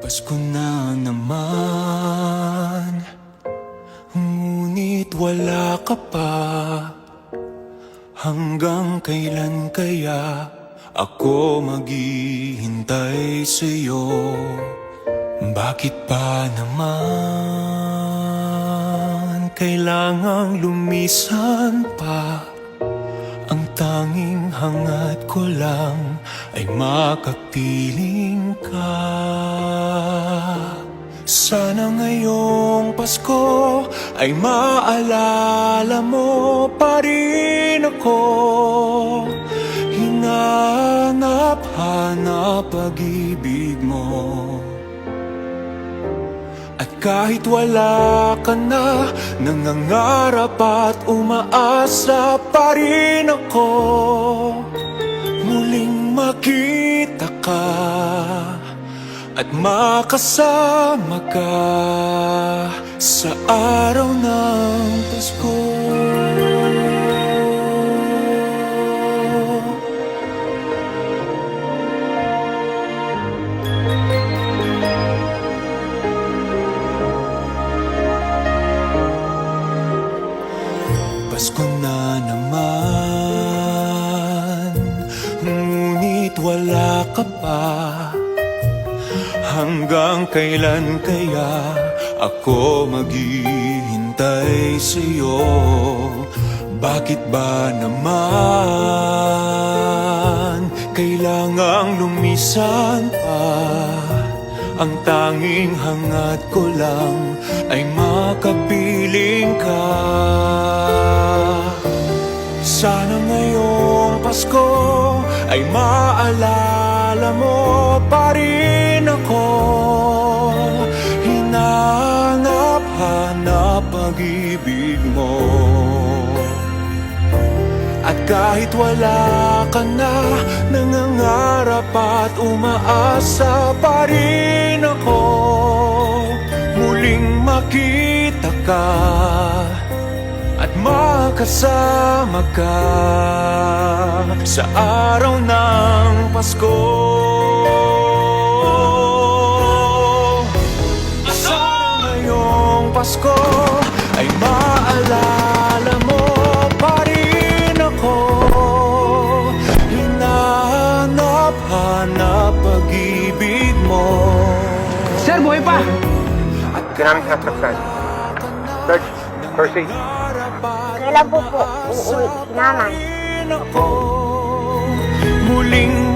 Pasko na naman, ngunit wala ka pa. Hanggang kailan kaya ako maghihintay sa'yo? Bakit pa naman kailangang lumisan pa? Ang tanging hangad ko lang ay makapiling ka. Sana ngayong Pasko ay maalala mo pa rin ako. Hinanap-hanap pag-ibig mo. At kahit wala ka na, nangangarap at umaasa pa rin ako. Muling makita ka at makasama ka sa araw ng Pasko. Pasko na naman, ngunit wala ka pa. Hanggang kailan kaya ako maghihintay sa'yo? Bakit ba naman kailangang lumisan pa? Ang tanging hangad ko lang ay makapiling ka. Sana ngayong Pasko ay maalala mo pa rin ako. Hinanap-hanap pag-ibig mo. At kahit wala ka na, nangangarap at umaasa pa rin ako. Muling makita ka at makasama ka sa araw ng Pasko. Sana ngayong Pasko ay maalala mo pa rin ako. Hinanap-hanap pag-ibig mo. Sir, buhay pa! Ginamit sinasaktan. Search, Percy. Kailan po uuwi si nanay? Muling